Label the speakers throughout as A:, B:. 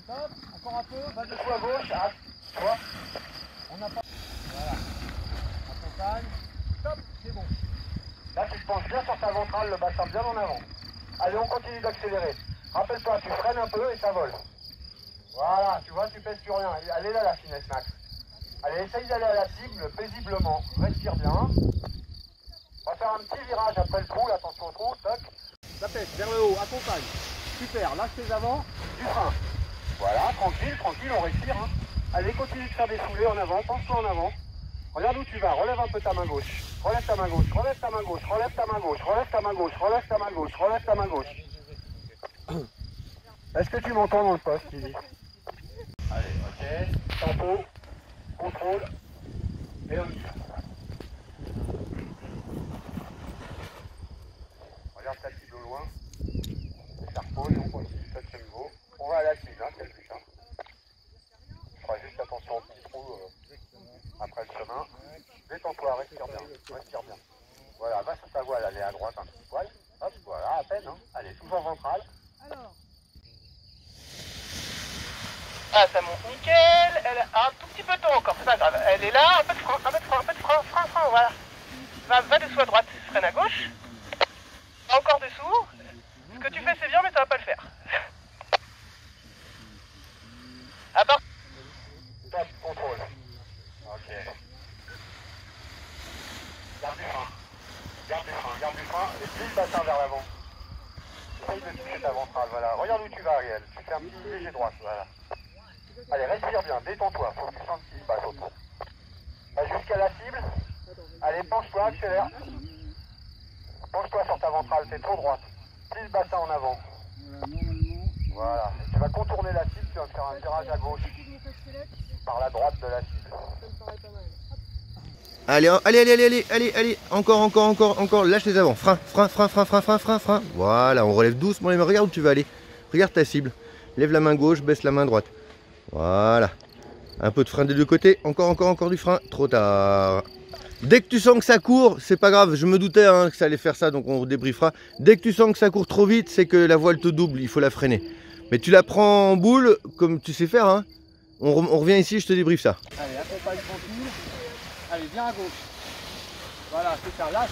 A: Top, encore un peu, va
B: dessous à gauche, tu vois.
A: On n'a pas... Voilà. Accompagne. Top, c'est bon.
B: Là, tu te penches bien sur ta ventrale, le bassin bien en avant. Allez, on continue d'accélérer. Rappelle-toi, tu freines un peu et ça vole. Voilà, tu vois, tu pèses sur rien. Elle est là, la finesse, Max. Allez, essaye d'aller à la cible paisiblement. Respire bien. On va faire un petit virage après le trou, attention au trou, toc.
A: La pêche, vers le haut, accompagne. Super, lâche tes avant.
B: Du frein. Voilà, tranquille, tranquille, on respire. Hein. Allez, continue de faire des foulées en avant, pense-toi en avant. Regarde où tu vas, relève un peu ta main gauche. Relève ta main gauche, relève ta main gauche, relève ta main gauche, relève ta main gauche, relève ta main gauche, relève ta main gauche. Est-ce que tu m'entends dans le poste, Lily? Allez, ok. Tempo, contrôle, et on y va. Regarde ta cible au loin. Ça repose et on continue, 7e niveau. On va à la cible, hein, c'est le plus simple. Je ferai juste attention au petit trou après le chemin. Détends-toi, respire bien, respire bien. Voilà, va sur ta voile, allez à droite un petit poil. Hop, voilà, à peine, hein. Allez, toujours ventrale.
A: Alors.
C: Ah, ça monte nickel, elle a un tout petit peu de temps encore, c'est pas grave. Elle est là, un peu de frein, un peu de frein, un peu de frein, frein, voilà. Va dessous à droite, freine à gauche. Encore dessous. Ce que tu fais c'est bien mais ça va pas le faire. À part...
B: Top, contrôle. Ok. Garde du frein. Garde du frein, garde du frein. Et plie le bassin vers l'avant. Essaye de toucher ta ventrale, voilà. Regarde où tu vas, Ariel. Tu fais un petit léger droite, voilà. Allez, respire bien, détends-toi. Faut que tu sentes ce qui se passe autour. Va jusqu'à la cible. Allez, penche-toi, accélère. Penche-toi sur ta ventrale, t'es trop droite. Plie le bassin en avant. Voilà. Et tu vas contourner la cible, tu vas faire un virage à gauche. Par la droite de la cible.
D: Allez, allez, encore, lâche les avant, frein. Voilà, on relève doucement les mains, regarde où tu vas aller. Regarde ta cible, lève la main gauche, baisse la main droite. Voilà, un peu de frein des deux côtés, encore du frein, trop tard. Dès que tu sens que ça court, c'est pas grave, je me doutais hein, que ça allait faire ça, donc on débriefera. Dès que tu sens que ça court trop vite, c'est que la voile te double, il faut la freiner. Mais tu la prends en boule, comme tu sais faire, hein. On revient ici, je te débriefe ça.
A: Allez, accompagne tranquille. Allez, viens à gauche. Voilà, c'est ça, lâche.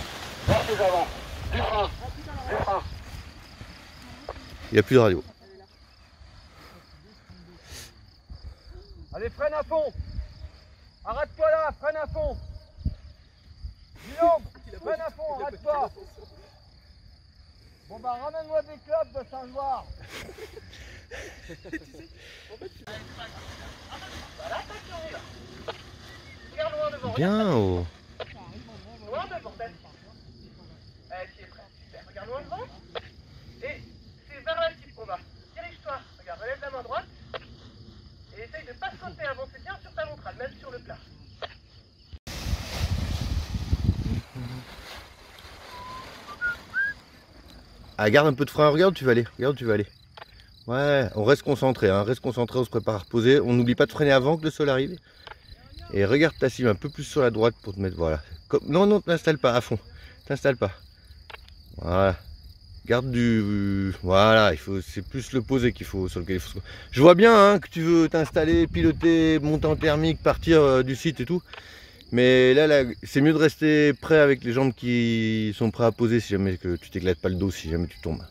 B: Lâche les avant. Du frein. Du frein.
D: Il n'y a plus de radio.
A: Allez, freine à fond. Arrête-toi là, freine à fond. Guillaume, freine à fond, arrête-toi. Bon bah ramène-moi des clubs de Saint-Joire.
D: Bien haut.
C: Loin devant, belle. Tu es prêt, super. Regarde loin devant. Et c'est vers la cible qu'on va. Dirige-toi. Regarde, relève la main droite. Et essaye de ne pas sauter, avancer bien sur ta ventrale, même sur le plat.
D: Ah, garde un peu de frein, regarde où tu vas aller, Ouais, on reste concentré, hein, on se prépare à reposer. On n'oublie pas de freiner avant que le sol arrive. Et regarde ta cible un peu plus sur la droite pour te mettre, voilà. Non, t'installe pas à fond, t'installe pas. Voilà. Garde du... Voilà, c'est plus le poser qu'il faut, sur lequel il faut... Je vois bien hein, que tu veux t'installer, piloter, monter en thermique, partir du site et tout. Mais là c'est mieux de rester prêt avec les jambes qui sont prêts à poser si jamais que tu t'éclates pas le dos, si jamais tu tombes.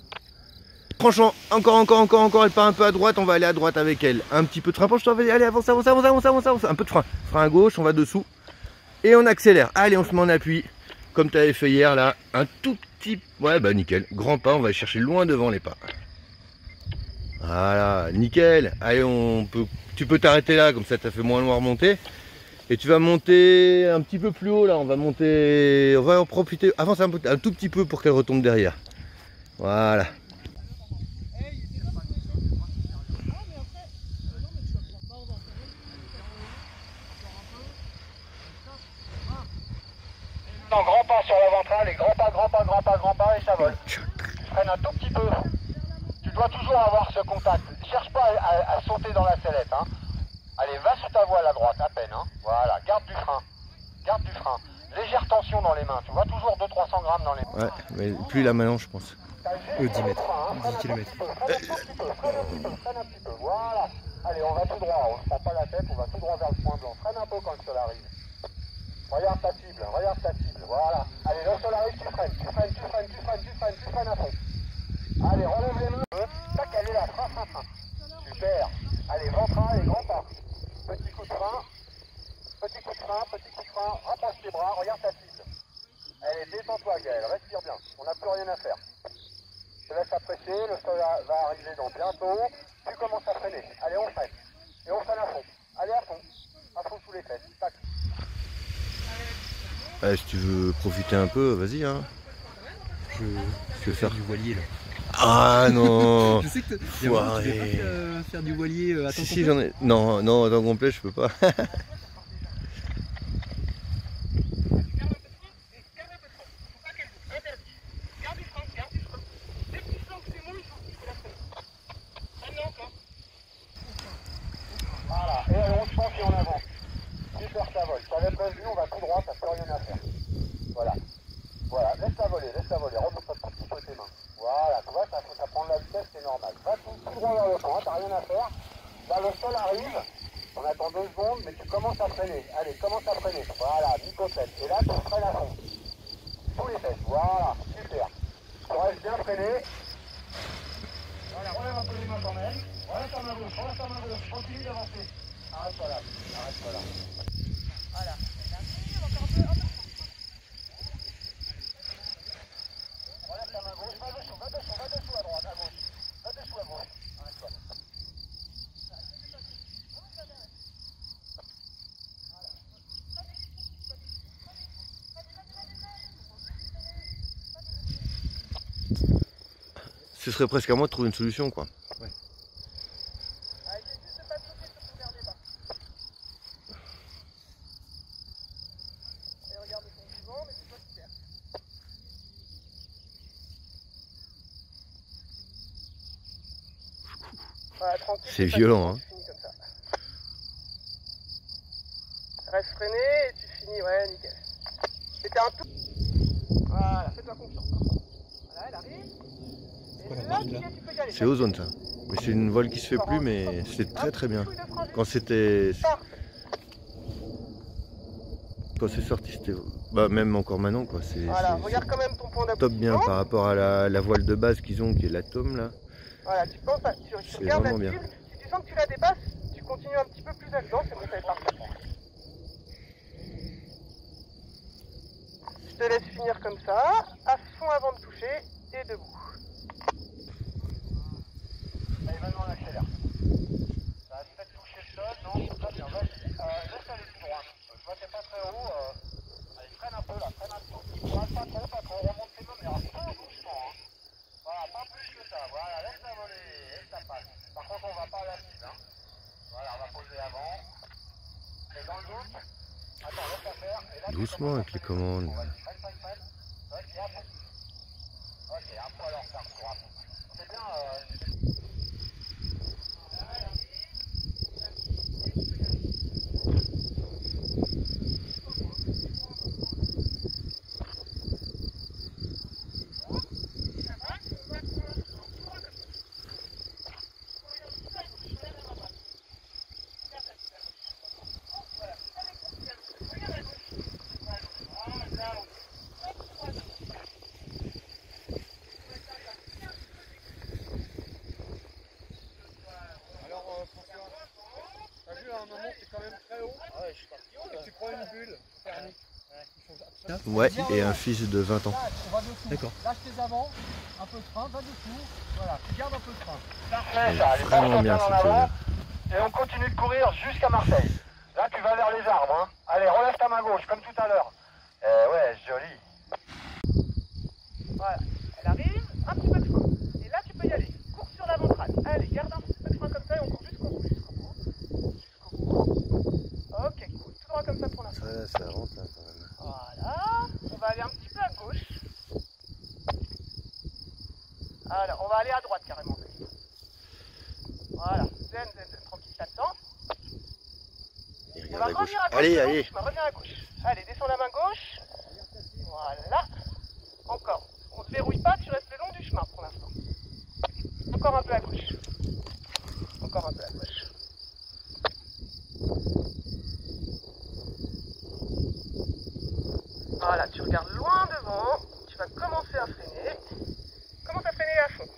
D: Franchement, encore, elle part un peu à droite, on va aller à droite avec elle. Un petit peu de frein, penche-toi, allez, avance. Un peu de frein, frein à gauche, on va dessous. Et on accélère, allez, on se met en appui. Comme tu avais fait hier là, un tout petit... Ouais bah nickel, grand pas, on va chercher loin devant les pas. Voilà, nickel. Allez, tu peux t'arrêter là, comme ça t'as fait moins loin à remonter. Et tu vas monter un petit peu plus haut là, on va en profiter, avance un tout petit peu pour qu'elle retombe derrière. Voilà.
B: Grand pas sur la ventrale et grand pas et ça vole. Tu freines un tout petit peu. Tu dois toujours avoir ce contact. Cherche pas à sauter dans la sellette. Hein. Allez, va sur ta voile à droite, à peine. Hein. Voilà, garde du frein. Légère tension dans les mains. Tu vois toujours 200-300 grammes dans les mains.
D: Ouais, mais plus là maintenant je pense.
B: 10 mètres, 10 km. Freine un petit peu. Voilà. droit, on ne se prend pas la tête, on va tout droit vers le point blanc. Freine un peu quand le sol arrive. Regarde ta cible, voilà. Allez, le sol arrive, tu freines à fond. Allez, relève les mains. Tac, elle est là, frein. Super. Allez, ventral et grand pas. Petit coup de frein, rapproche tes bras, regarde ta cible. Allez, détends-toi Gaël, respire bien, on n'a plus rien à faire. Je te laisse apprécier, le sol va arriver dans bientôt. Tu commences à freiner. Allez, on freine. Et on freine à fond. Allez, à fond sous les fesses. Tac.
D: Si tu veux profiter un peu, vas-y hein.
E: Je vais faire du voilier là.
D: Ah non.
E: Je sais que tu veux pas faire du voilier à temps complet.
D: Si j'en ai. Non, à temps complet je peux pas.
B: Voilà, et allons, je pense, et en avant. Super, ça vole. Sur les plages on va tout droit, t'as plus rien à faire. Voilà, laisse-la voler, remonte pas tout sur tes mains. Voilà, tu vois, ça prend de la vitesse, c'est normal. Va tout droit vers le point, t'as rien à faire. Là, le sol arrive, on attend 2 secondes, mais tu commences à freiner. Allez, commence à freiner. Voilà, micro-7. Et là, tu freines à fond. Sous les fesses, voilà, super. Tu restes bien freiné. Voilà, relève un peu les mains quand même. Relève ta main gauche, continue d'avancer. Arrête-toi là.
C: Voilà.
B: Relève ta main gauche, va dessous à droite, à gauche. Va dessous à gauche. Arrête-toi là.
D: Ce serait presque à moi de trouver une solution quoi.
E: Ouais.
C: Allez, juste de pas bloquer sur ton verre débat. Et regarde ton suivant, mais c'est toi qui perds. Voilà, tranquille.
D: C'est violent hein.
C: Tu finis comme ça. Reste freiné et tu finis, ouais, nickel. C'était un tout. Voilà, fais-toi confiance. Voilà, elle arrive. Et là, tu peux y aller.
D: C'est ozone ça. Mais c'est une voile qui se fait plus mais c'est très bien. Quand c'est sorti c'était. Bah même encore maintenant quoi.
C: Voilà, regarde quand même ton point d'appui.
D: Top bien par rapport à la voile de base qu'ils ont qui est l'atome là.
C: Voilà, tu penses à, tu regardes la
D: vraiment bien.
C: cible, si tu sens que tu la dépasses, tu continues un petit peu plus à dedans, c'est bon, ça va être parfait. Je te laisse finir comme ça, à fond avant de toucher, et debout.
B: Allez, maintenant on accélère. Ça va peut-être toucher le sol, non? Très bien, vas-y. Laisse aller tout droit. Je vois que t'es pas très haut. Allez, freine un peu là, freine un peu. Pas trop, remonte tes mains, mais alors tout doucement. Hein. Voilà, pas plus que ça. Voilà, laisse-la voler et ça passe. Par contre, on va pas à la mise. Hein. Voilà, on va poser avant. Et dans le doute, attends, laisse-la faire. Et là,
D: Doucement avec les commandes.
B: freine. Vas-y, à fond. Ok, un peu alors, ça pour à fond. C'est bien.
D: Ouais, et un fils de 20 ans.
A: On va dessous.
E: D'accord.
A: Lâche tes avants, un peu de frein, va dessous. Voilà, tu gardes un peu de frein.
B: Parfait, ça. Allez,
D: Vraiment bien
B: en
D: ce
B: avant.
D: truc.
B: Et on continue de courir jusqu'à Marseille. Là, tu vas vers les arbres. Hein. Allez, relève ta main gauche, comme tout à l'heure. Ouais, joli.
C: Voilà, elle arrive, un petit peu de frein. Et là, tu peux y aller. Cours sur la ventrale. Allez, garde un petit peu de frein comme ça et on court jusqu'au bout. Ok, cool. Tout droit comme ça pour l'instant.
D: Ça rentre là quand même.
C: Voilà, on va aller un petit peu à gauche. Alors, on va aller à droite carrément. Voilà, zen, tranquille, t'attends.
D: Et
C: On
D: regarde
C: va
D: à gauche.
C: revenir à gauche.
D: Allez,
C: le long
D: allez.
C: du chemin, reviens à gauche. Allez, descends la main gauche. Voilà. Encore. On ne te verrouille pas, tu restes le long du chemin pour l'instant. Encore un peu à gauche. Encore un peu à gauche. tu regardes loin devant, tu vas commencer à freiner. Commence à freiner à fond.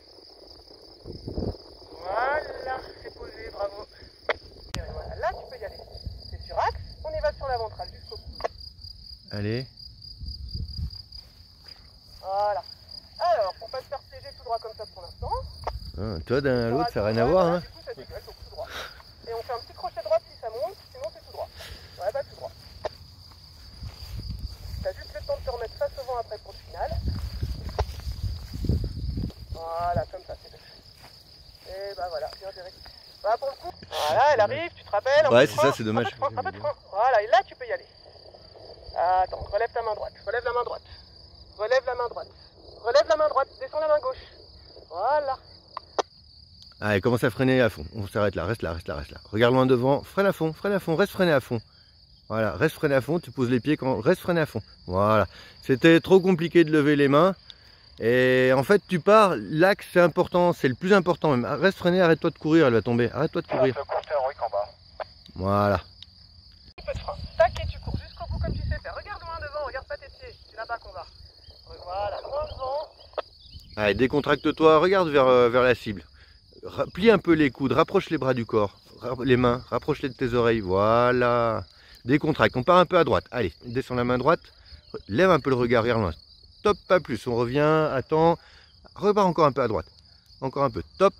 C: Voilà, c'est posé, bravo. Et voilà, là tu peux y aller. C'est sur axe, on y va sur la ventrale jusqu'au bout.
D: Allez.
C: Voilà. Alors, pour pas se faire piéger tout droit comme ça pour l'instant.
D: Ah, toi d'un à l'autre, ça n'a rien à voir. Hein.
C: Du coup, ça dégueule, donc tout droit. Et on fait un petit crochet droit si ça monte, sinon c'est tout droit. Ouais, bah tout droit. T'as juste le temps de te remettre face au vent après pour le final. Voilà, comme ça, c'est fait. Et bah voilà, bien géré. Voilà pour le coup. Voilà, elle arrive, tu te rappelles.
D: Ouais, c'est ça, c'est dommage.
C: Un peu de frein. Voilà, et là tu peux y aller. Attends, relève ta main droite, relève la main droite. Relève la main droite. Relève la main droite, descends la main gauche. Voilà.
D: Allez, commence à freiner à fond. On s'arrête là, reste là, reste là, reste là. Regarde loin devant, freine à fond, reste freiné à fond. Voilà, reste freiné à fond, tu poses les pieds quand reste freiné à fond. Voilà. C'était trop compliqué de lever les mains. Et en fait, tu pars, l'axe c'est important, c'est le plus important même. Reste freiné, arrête-toi de courir, elle va tomber. Arrête-toi de courir.
B: En bas.
D: Voilà.
C: Un peu de frein. Tac et tu cours jusqu'au bout comme tu sais faire. Regarde loin devant, regarde pas tes pieds. C'est là-bas qu'on va. Voilà, loin devant.
D: Allez, décontracte-toi, regarde vers la cible. Plie un peu les coudes, rapproche les bras du corps, les mains, rapproche-les de tes oreilles. Voilà. Décontracte, on part un peu à droite. Allez, descends la main droite, lève un peu le regard, regarde loin. Top, pas plus, on revient, attends, repars encore un peu à droite. Encore un peu, top,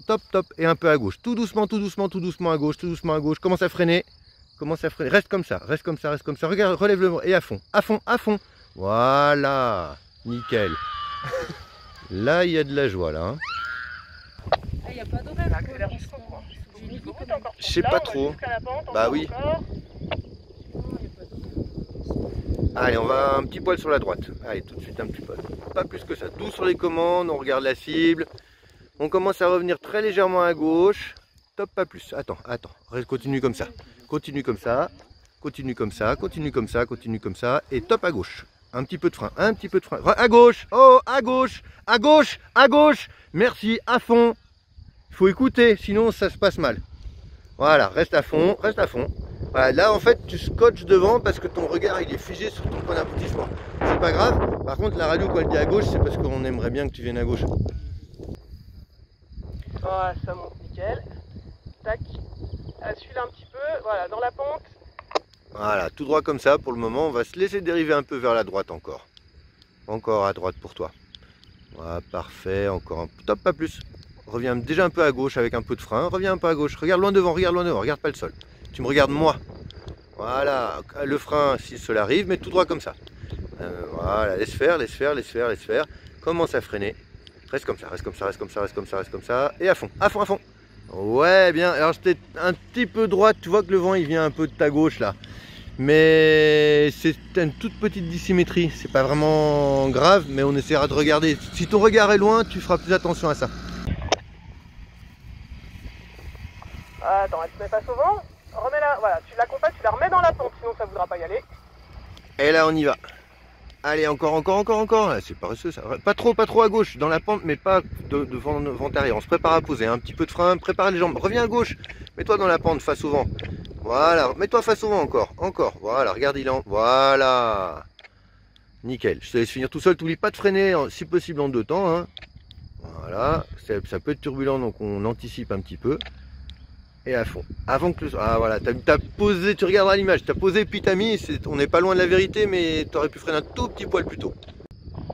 D: top, top, et un peu à gauche. Tout doucement, tout doucement, tout doucement à gauche, tout doucement à gauche. Commence à freiner, reste comme ça, reste comme ça, reste comme ça. Regarde, relève le et à fond, à fond, à fond. Voilà, nickel. Là, il y a de la joie, là. Hein.
F: Il n'y a pas d'horaire.
C: Accélère jusqu'au bout. Jusqu'au bout, t'es encore
D: Je sais pas trop. Bah oui. Allez, on va un petit poil sur la droite. Allez, tout de suite un petit poil. Pas plus que ça. Doux sur les commandes, on regarde la cible. On commence à revenir très légèrement à gauche. Top, pas plus. Attends, attends. Continue comme ça. Continue comme ça. Continue comme ça. Continue comme ça. Continue comme ça. Et top à gauche. Un petit peu de frein. Un petit peu de frein. À gauche. Oh, à gauche. À gauche. À gauche. Merci. À fond. Il faut écouter, sinon ça se passe mal. Voilà, reste à fond, reste à fond. Voilà, là en fait tu scotches devant parce que ton regard il est figé sur ton point d'aboutissement. C'est pas grave. Par contre la radio quand elle dit à gauche, c'est parce qu'on aimerait bien que tu viennes à gauche.
C: Voilà, ça monte nickel. Tac. Suis-la un petit peu. Voilà, dans la pente.
D: Voilà, tout droit comme ça pour le moment. On va se laisser dériver un peu vers la droite encore. Encore à droite pour toi. Voilà, parfait. Encore un peu. Top, pas plus. Reviens déjà un peu à gauche avec un peu de frein. Reviens un peu à gauche. Regarde loin devant, regarde pas le sol. Tu me regardes moi. Voilà, le frein si cela arrive, mais tout droit comme ça. Voilà, laisse faire, laisse faire, laisse faire, laisse faire. Commence à freiner. Reste comme ça, reste comme ça, reste comme ça, reste comme ça, reste comme ça. Et à fond, à fond, à fond. Ouais, bien. Alors j'étais un petit peu droite. Tu vois que le vent il vient un peu de ta gauche là. Mais c'est une toute petite dissymétrie. C'est pas vraiment grave, mais on essaiera de regarder. Si ton regard est loin, tu feras plus attention à ça.
C: Attends, elle se met face au vent. Remets-la, voilà, tu l'accompagnes, tu la remets dans la pente, sinon ça voudra pas y aller.
D: Et là, on y va. Allez, encore. C'est paresseux ça. Pas trop à gauche, dans la pente, mais pas de vent arrière. On se prépare à poser. Un petit peu de frein, prépare les jambes. Reviens à gauche. Mets-toi dans la pente, face au vent. Voilà, mets-toi face au vent encore. Voilà, regarde, il en. Voilà. Nickel. Je te laisse finir tout seul. T'oublies pas de freiner, si possible en deux temps. Hein. Voilà. Ça peut être turbulent, donc on anticipe un petit peu. Et à fond. Avant que le... Ah voilà, t'as posé, tu regarderas l'image, t'as posé puis t'as mis, on n'est pas loin de la vérité, mais t'aurais pu freiner un tout petit poil plus tôt.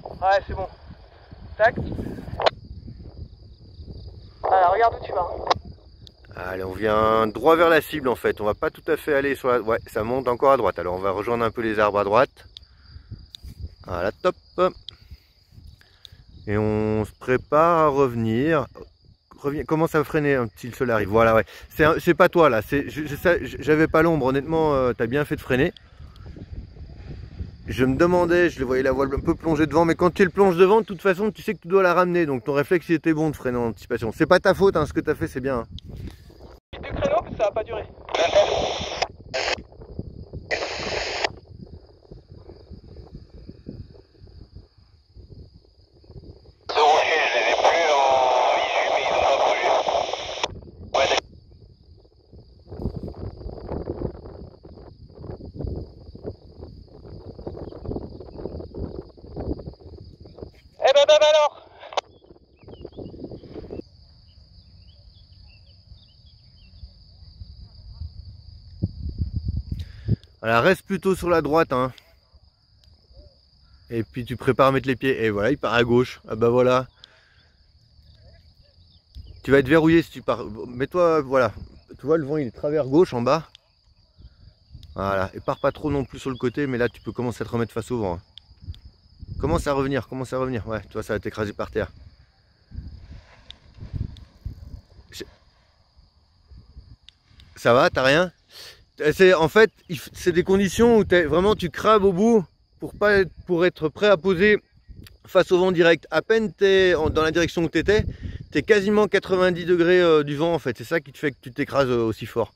C: Ouais, c'est bon. Tac. Alors, regarde où tu vas.
D: Allez, on vient droit vers la cible en fait, on va pas tout à fait aller sur la... Ouais, ça monte encore à droite, alors on va rejoindre un peu les arbres à droite. Voilà, top. Et on se prépare à revenir. Commence à freiner si le sol arrive. Voilà, ouais. C'est pas toi là. J'avais pas l'ombre. Honnêtement, t'as bien fait de freiner. Je me demandais, je le voyais la voile un peu plongée devant, mais quand tu le plonges devant, de toute façon, tu sais que tu dois la ramener. Donc ton réflexe il était bon de freiner en anticipation. C'est pas ta faute, hein, ce que t'as fait, c'est bien.
C: Du créneau, ça va pas durer. ben alors.
D: Voilà, reste plutôt sur la droite, hein. Et puis tu prépares à mettre les pieds. Et voilà, il part à gauche. Ah bah voilà. Tu vas être verrouillé si tu pars. Mets-toi, voilà. Tu vois, le vent il est travers gauche en bas. Voilà. Et pars pas trop non plus sur le côté, mais là tu peux commencer à te remettre face au vent, hein. Commence à revenir, commence à revenir. Ouais, tu vois, ça va t'écraser par terre. Ça va, t'as rien? En fait, c'est des conditions où vraiment tu craves au bout pour être prêt à poser face au vent direct. À peine tu es dans la direction où tu étais, tu es quasiment 90 degrés du vent en fait. C'est ça qui te fait que tu t'écrases aussi fort.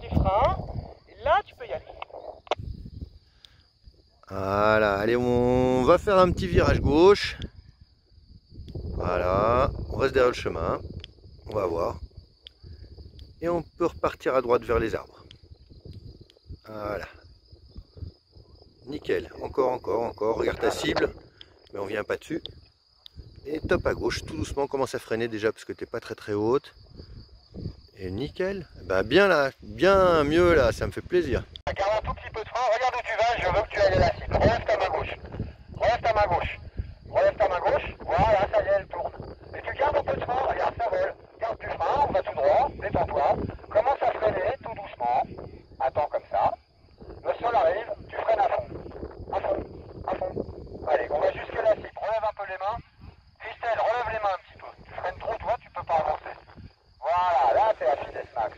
C: Du frein, et là tu peux y aller.
D: Voilà, allez, on va faire un petit virage gauche. Voilà, on reste derrière le chemin. On va voir. Et on peut repartir à droite vers les arbres. Voilà. Nickel. Encore. Regarde ta cible. Mais on vient pas dessus. Et top à gauche. Tout doucement, on commence à freiner déjà parce que t'es pas très haute. Et nickel. Ben bien là, bien mieux là, ça me fait plaisir.
B: Garde un tout petit peu de frein, regarde où tu vas, je veux que tu ailles à la cible. Relève ta main gauche. Relève ta main gauche. Relève ta main gauche. Voilà, ça y est, elle tourne. Et tu gardes un peu de frein, regarde, ça vole. Garde du frein, on va tout droit, détends-toi. Commence à freiner tout doucement. Attends comme ça. Le sol arrive, tu freines à fond. À fond, à fond. Allez, on va jusque la cible. Relève un peu les mains. Christelle, relève les mains un petit peu. Tu freines trop, toi, tu peux pas avancer. Voilà, là c'est la finesse max.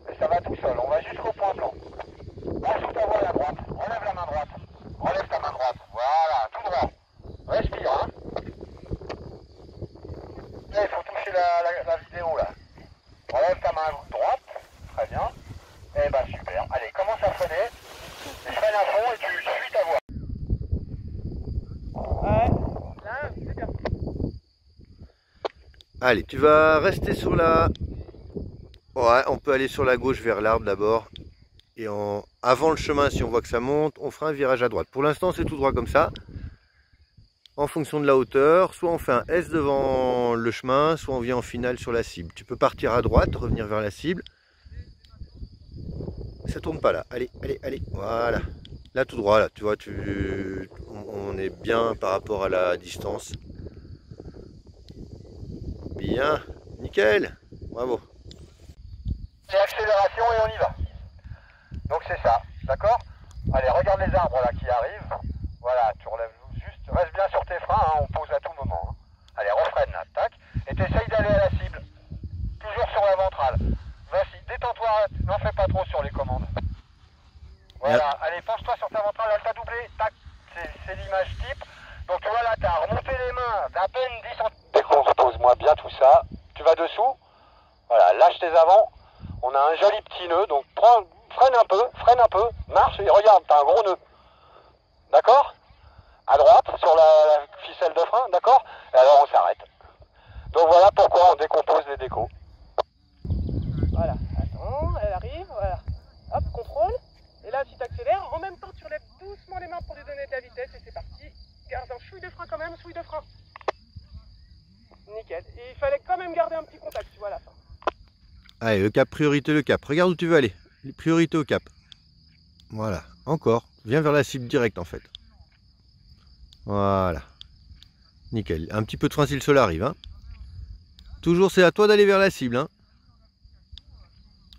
B: Et ça va tout seul, on va jusqu'au point blanc. Là sous ta voile à droite, relève la main droite. Relève ta main droite, voilà, tout droit. Respire, hein. Là, il faut toucher la vidéo là. Relève ta main droite, très bien. Et bah super, allez, commence à freiner. Et freine à fond et tu suis ta voie.
C: Ouais, là c'est bien.
D: Allez, tu vas rester sur la... Ouais, on peut aller sur la gauche vers l'arbre d'abord. Et avant le chemin, si on voit que ça monte, on fera un virage à droite. Pour l'instant, c'est tout droit comme ça. En fonction de la hauteur, soit on fait un S devant le chemin, soit on vient en finale sur la cible. Tu peux partir à droite, revenir vers la cible. Ça tourne pas là. Allez. Voilà. Là, tout droit, là. Tu vois, on est bien par rapport à la distance. Bien. Nickel. Bravo.
B: Et accélération et on y va. Donc c'est ça, d'accord? Allez, regarde les arbres là qui arrivent. Voilà, tu relèves juste, reste bien sur tes freins, hein, on pose à tout moment. Hein. Allez, refreine là, tac. Et t'essayes d'aller à la cible. Toujours sur la ventrale. Vas-y, détends-toi, n'en fais pas trop sur les commandes. Voilà, allez, penche-toi sur ta ventrale, elle t'a doublé, tac. C'est l'image type. Donc tu vois là, t'as remonté les mains d'à peine 10 cm. Décompose-moi bien tout ça. Tu vas dessous. Voilà, lâche tes avants. On a un joli petit nœud, donc freine un peu, marche et regarde, t'as un gros nœud. D'accord? À droite, sur la ficelle de frein, d'accord? Et alors on s'arrête. Donc voilà pourquoi on décompose les décos.
C: Voilà, attends, elle arrive, voilà. Hop, contrôle. Et là, si tu accélères, en même temps, tu relèves doucement les mains pour lui donner de la vitesse et c'est parti. Garde un chouille de frein quand même, chouille de frein. Nickel. Et il fallait quand même garder un petit contact, tu vois, à la fin.
D: Allez, le cap, priorité le cap. Regarde où tu veux aller. Priorité au cap. Voilà, encore. Viens vers la cible directe en fait. Voilà. Nickel. Un petit peu de frein si le sol arrive. Hein. Toujours, c'est à toi d'aller vers la cible. Hein.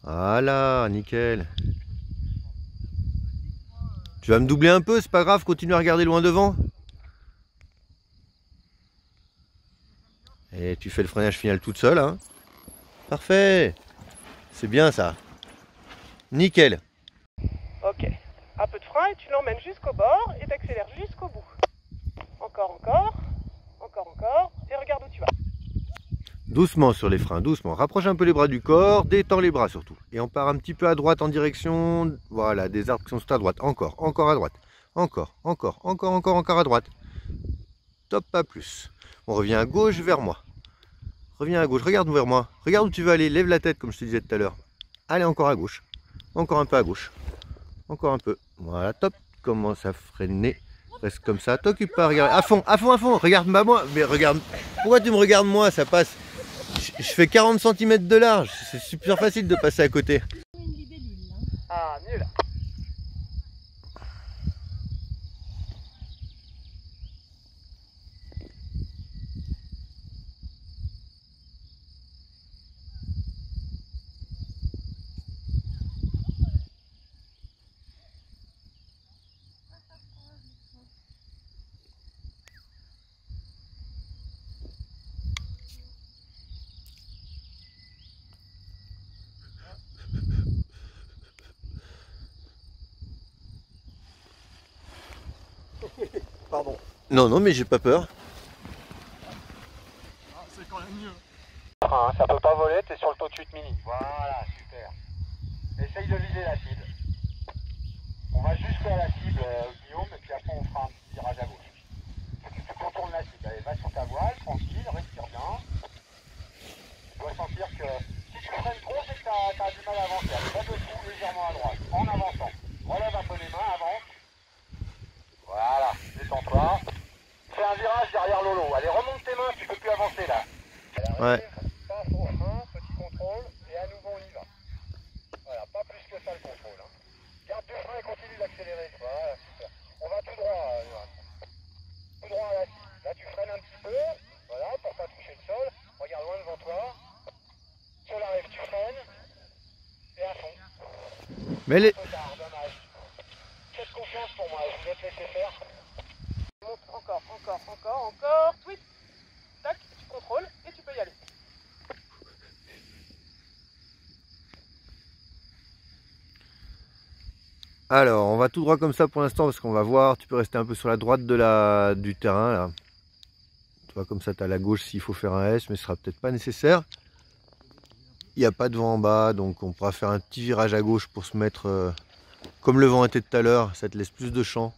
D: Voilà, nickel. Tu vas me doubler un peu, c'est pas grave, continue à regarder loin devant. Et tu fais le freinage final toute seule. Hein. Parfait. C'est bien ça. Nickel.
C: Ok. Un peu de frein et tu l'emmènes jusqu'au bord et t'accélères jusqu'au bout. Encore. Et regarde où tu vas.
D: Doucement sur les freins, doucement. Rapproche un peu les bras du corps, détends les bras surtout. Et on part un petit peu à droite en direction, voilà, des arbres qui sont sur ta droite. Encore à droite. Encore à droite. Top, pas plus. On revient à gauche vers moi. Reviens à gauche, regarde vers moi. Regarde où tu veux aller, lève la tête comme je te disais tout à l'heure. Allez, encore à gauche. Encore un peu à gauche. Encore un peu. Voilà, top. Commence à freiner. Reste comme ça. T'occupe pas, regarde. À fond, à fond, à fond. Regarde pas moi. Mais regarde. Pourquoi tu me regardes moi? Ça passe. Je fais 40 cm de large. C'est super facile de passer à côté.
C: Ah, nul.
A: Pardon.
D: Non, non, mais j'ai pas peur.
A: Ah, c'est quand même mieux.
B: Ça peut pas voler, t'es sur le taux de chute mini. Voilà, super. Essaye de viser la cible. On va juste faire la cible, Guillaume, et puis après on fera un petit virage à gauche. Tu contournes la cible. Allez, va sur ta voile, tranquille, respire bien. Tu dois sentir que si tu freines trop, c'est que t'as du mal à avancer. Allez, va dessous, légèrement à droite, en avançant. Relève un peu les mains, avance. Voilà, détends-toi. Fais un virage derrière Lolo. Allez, remonte tes mains, tu peux plus avancer là.
D: Ouais.
B: Passe au frein, petit contrôle, et à nouveau on y va. Voilà, pas plus que ça le contrôle. Hein. Garde du frein et continue d'accélérer. Voilà, super. On va tout droit, tout droit à la cible. Là tu freines un petit peu, voilà, pour pas toucher le sol. Regarde loin devant toi. Sol arrive, tu freines, et à fond.
D: Mais les...
B: Un peu tard, dommage. Faites confiance pour moi, je vais te laisser faire.
C: Monte encore. Twist. Tac, tu contrôles et tu peux y aller.
D: Alors, on va tout droit comme ça pour l'instant parce qu'on va voir. Tu peux rester un peu sur la droite de du terrain là. Tu vois, comme ça, tu as la gauche s'il faut faire un S, mais ce sera peut-être pas nécessaire. Il n'y a pas de vent en bas, donc on pourra faire un petit virage à gauche pour se mettre comme le vent était tout à l'heure. Ça te laisse plus de champ.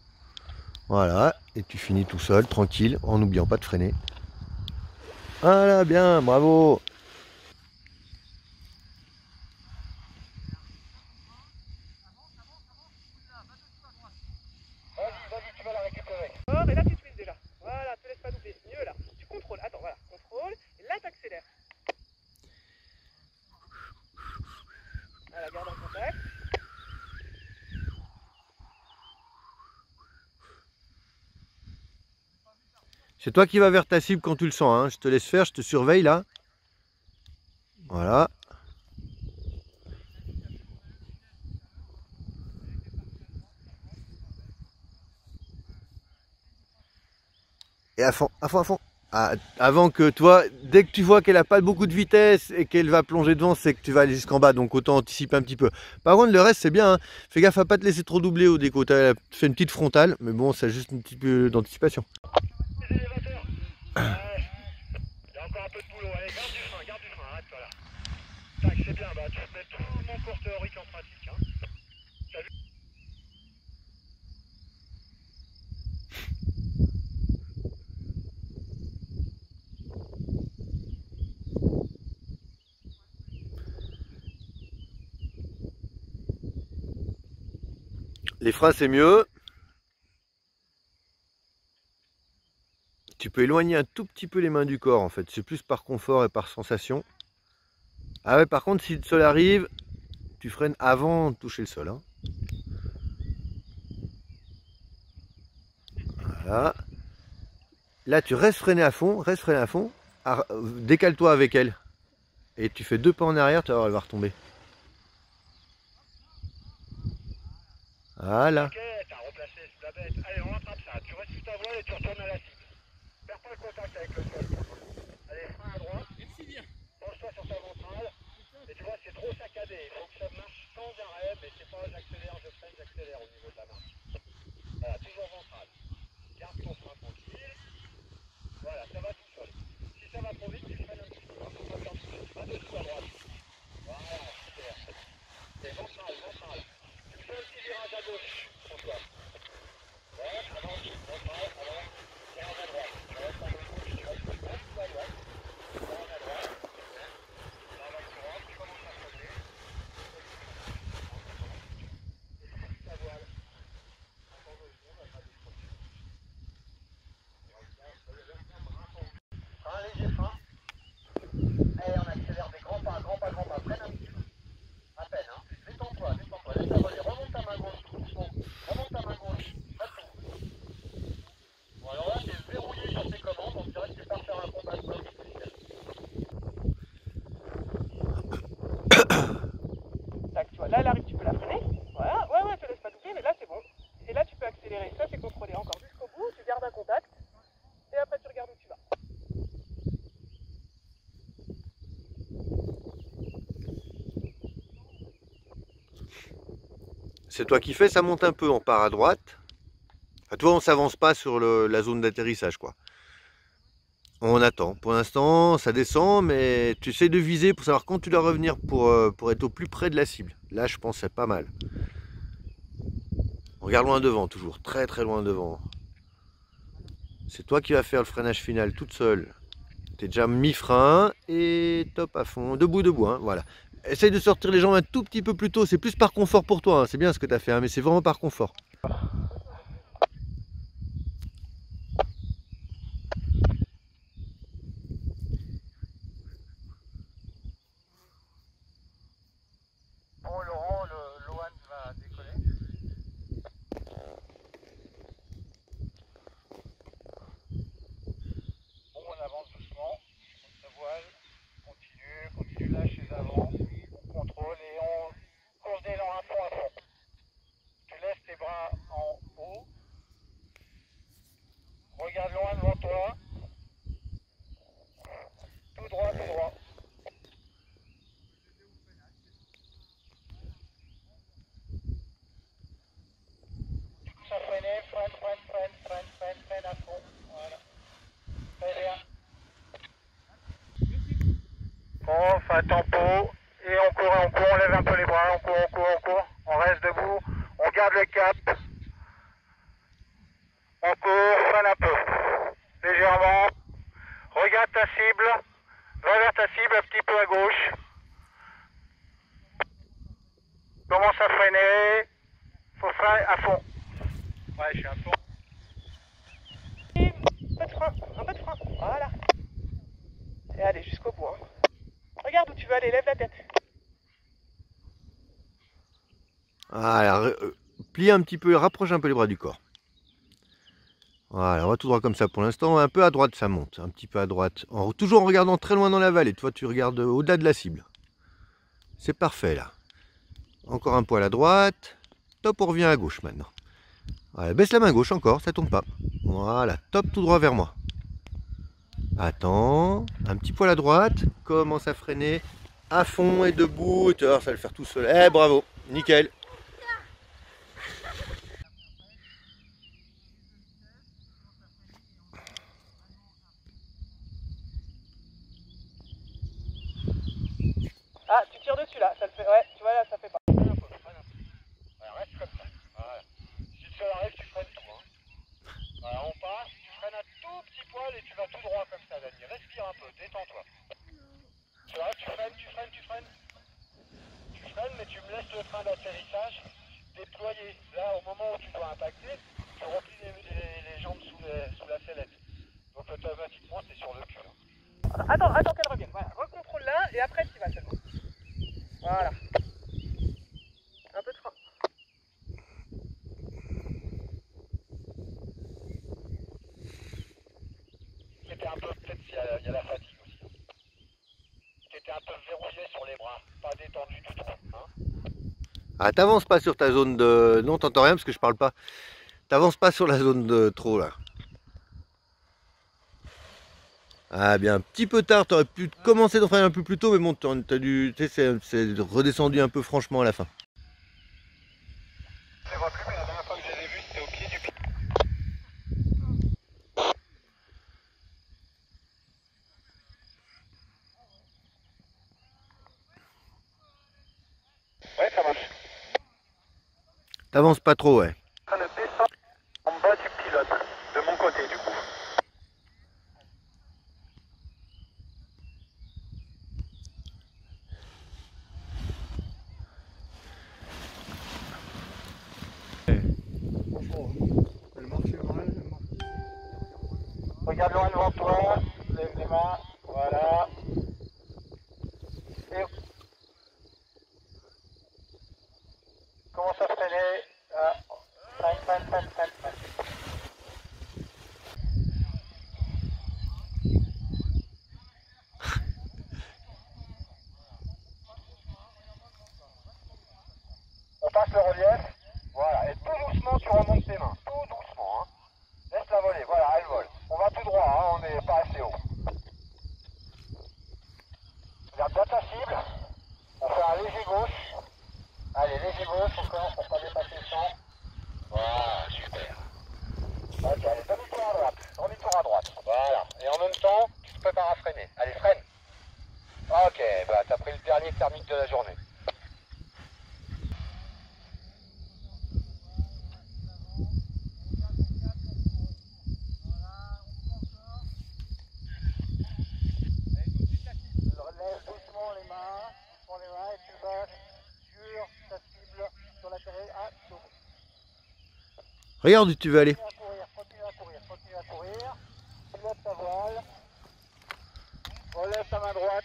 D: Voilà, et tu finis tout seul, tranquille, en n'oubliant pas de freiner. Voilà, bien, bravo.
B: Vas-y, tu vas la récupérer.
C: Oh, et là tu twists déjà. Voilà, te laisse pas doubler. Mieux là. Tu contrôles. Attends, voilà. Contrôle. Et là t'accélères. Voilà, garde en contact.
D: C'est toi qui vas vers ta cible quand tu le sens, hein. Je te laisse faire, je te surveille là. Voilà. Et à fond, à fond, à fond. Ah, avant que toi, dès que tu vois qu'elle n'a pas beaucoup de vitesse et qu'elle va plonger devant, c'est que tu vas aller jusqu'en bas, donc autant anticiper un petit peu. Par contre, le reste c'est bien, hein. Fais gaffe à pas te laisser trop doubler au déco. Tu as fait une petite frontale, mais bon, c'est juste un petit peu d'anticipation.
B: Les élévateurs. Il y a encore un peu de boulot. Allez, garde du frein, arrête-toi là. Tac, c'est bien, bah tu mets tout mon cours théorique en pratique. Hein. T'as vu ?
D: Les freins c'est mieux. Tu peux éloigner un tout petit peu les mains du corps en fait, c'est plus par confort et par sensation. Ah ouais, par contre si le sol arrive, tu freines avant de toucher le sol, hein. Voilà. Là tu restes freiné à fond, décale-toi avec elle. Et tu fais 2 pas en arrière, tu vas voir, elle va retomber. Voilà.
B: Ok, t'as replacé sous la bête. Allez, on rattrape ça. Tu restes sous ta voile et tu retournes à la cible. Perds pas le contact avec le sol. Allez, frein à droite. Penche-toi sur ta ventrale. Et tu vois, c'est trop saccadé. Il faut que ça marche sans arrêt, mais c'est pas j'accélère, je freine, j'accélère au niveau de la marche. Voilà, toujours ventrale. Garde ton frein tranquille. Voilà, ça va tout seul. Si ça va trop vite, tu freines un petit peu. Faut pas faire toucher. Va dessous à droite. Voilà, super. Et ventrale. Tu fais un petit virage à gauche, François. Ouais, avance, ventrale, avance. Virage à droite. Tu restes en main gauche, tu restes à droite. Virage à droite.
D: C'est toi qui fais, ça monte un peu, on part à droite. Enfin, toi, on s'avance pas sur la zone d'atterrissage, quoi. On attend. Pour l'instant, ça descend, mais tu essaies de viser pour savoir quand tu dois revenir pour être au plus près de la cible. Là, je pense que c'est pas mal. On regarde loin devant, toujours. Très très loin devant. C'est toi qui vas faire le freinage final toute seule. T'es déjà mi-frein et top à fond. Debout, debout, hein, voilà. Essaye de sortir les jambes un tout petit peu plus tôt. C'est plus par confort pour toi. Hein. C'est bien ce que tu as fait, hein, mais c'est vraiment par confort.
B: Bon, Laurent, le Lohan va décoller. Bon, on avance doucement. On se voile. Continue, lâche les avants. On contrôle et on course d'élan à fond. Tu laisses tes bras en haut. Regarde loin devant toi. Tout droit, tout droit. Ça freine à fond. Voilà. Très bien. On fait un tempo et on court, on lève un peu les bras, on court. On reste debout, on garde le cap. On court, freine un peu. Légèrement. Regarde ta cible. Va vers ta cible un petit peu à gauche. Commence à freiner. Faut freiner à fond. Ouais, je suis à fond.
C: Un peu de frein, voilà. Et allez, jusqu'au bout. Hein. Regarde où tu veux aller, lève la tête.
D: Voilà, plie un petit peu, rapproche un peu les bras du corps. Voilà, on va tout droit comme ça pour l'instant. Un peu à droite, ça monte. Un petit peu à droite. Toujours en regardant très loin dans la vallée. Toi, tu regardes au-delà de la cible. C'est parfait, là. Encore un poil à droite. Top, on revient à gauche maintenant. Voilà, baisse la main gauche encore, ça tourne pas. Voilà, top, tout droit vers moi. Attends, un petit poil à droite. Commence à freiner à fond et debout. Tu vas voir, ça va le faire tout seul. Eh, bravo, nickel.
C: Ah, tu tires dessus là, ça le fait. Ouais, tu vois là, ça fait pas.
B: Voilà, reste comme ça. Voilà. Si tu arrives, tu freines tout. Hein. Voilà, on passe, tu freines un tout petit poil et tu vas tout droit comme ça, Dani. Respire un peu, détends-toi. Tu vois, tu freines. Tu freines, mais tu me laisses le train d'atterrissage déployer. Là, au moment où tu dois impacter, tu replies les jambes sous la sellette. Donc automatiquement, c'est sur le cul.
C: Attends qu'elle revienne. Voilà, recontrôle là et après tu vas seulement. Voilà. Un peu de frein.
B: C'était un peu, peut-être il y a la fatigue aussi. T'étais un peu verrouillé sur les bras, pas détendu du tout. Hein.
D: Ah, t'avances pas sur ta zone de... Non, t'entends rien parce que je parle pas. T'avances pas sur la zone de trop là. Ah bien, un petit peu tard, t'aurais pu commencer d'en faire un peu plus tôt, mais bon, t'as dû... Tu sais, c'est redescendu un peu franchement à la fin.
B: Je les vois plus, mais la dernière fois que je les ai vus, c'était au pied du pic. Ouais, ça marche.
D: T'avances pas trop, ouais.
B: En train de descendre en bas du pilote, de mon côté du coup. Regarde loin devant toi, lève les mains, voilà. Et commence à freiner. Ah. Freine. On passe le relief. Voilà, et tout doucement tu remontes tes mains. Tout doucement. Hein. Laisse-la voler, voilà, elle vole. On va tout droit, hein, on n'est pas assez haut. Regarde bien ta cible. On fait un léger gauche. Allez, léger gauche, encore. pour pas dépasser le champ. Voilà, super. Ok, allez, demi-tour à droite, demi-tour à droite. Voilà, et en même temps, tu te prépares à freiner. Allez, freine. Ok, bah t'as pris le dernier thermique de la journée. Lève doucement les mains, prends les mains et tu vas sur ta cible, sur la terre. Ah, saute.
D: Regarde où tu veux aller.
B: Continue à courir, continue à courir. Lève ta voile. Relève ta main droite.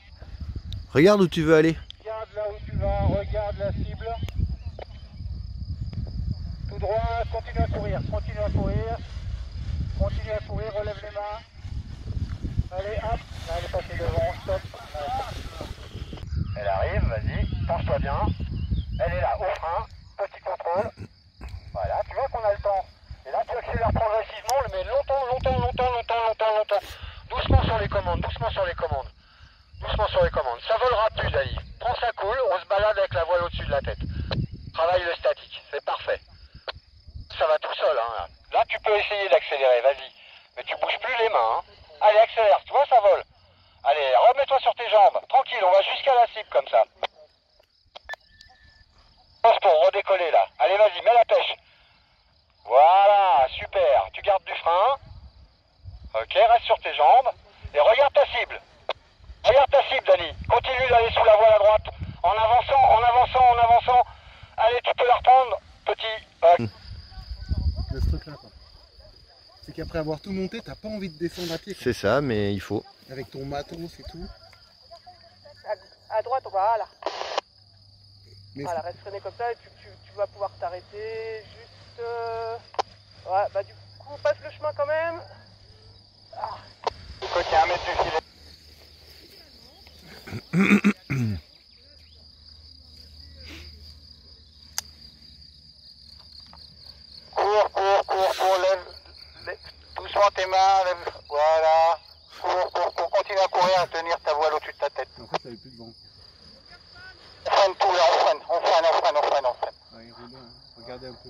D: Regarde où tu veux aller.
B: Regarde là où tu vas, regarde la cible. Tout droit, continue à courir, continue à courir. Continue à courir, relève les mains. Allez, hop, là, elle est passée devant, stop. Elle arrive, vas-y, penche-toi bien. Elle est là, au frein, petit contrôle. Voilà, tu vois qu'on a le temps. Et là, tu accélères progressivement, mais longtemps. Doucement sur les commandes, doucement sur les commandes. Doucement sur les commandes. Ça volera plus, Dali. Prends ça cool, on se balade avec la voile au-dessus de la tête. Travaille le statique, c'est parfait. Ça va tout seul, hein. Là, tu peux essayer d'accélérer, vas-y. Mais tu bouges plus les mains, hein. Allez, accélère, tu vois, ça vole. Allez, remets-toi sur tes jambes. Tranquille, on va jusqu'à la cible comme ça. Pose pour redécoller là. Allez, vas-y, mets la pêche. Voilà, super. Tu gardes du frein. Ok, reste sur tes jambes. Et regarde ta cible. Regarde ta cible, Dani. Continue d'aller sous la voile à droite. En avançant. Allez, tu peux la reprendre, petit.
E: De ce truc-là, quoi. C'est qu'après avoir tout monté, t'as pas envie de descendre à pied.
D: C'est ça, mais il faut.
E: Avec ton matos et tout.
C: À droite, voilà.
E: Mais
C: Voilà, reste freiné comme ça et tu vas pouvoir t'arrêter juste... Ouais, bah du coup, passe le chemin quand même. Ah.
B: Côté 1 mètre du filet. Cours, lève doucement tes mains, lève, voilà. Cours, continue à courir, à tenir ta voile au-dessus de ta tête.
E: en fait, t'avais plus de vent.
B: On freine tout là, on freine.
E: Ouais, roulez, hein. Regardez un peu.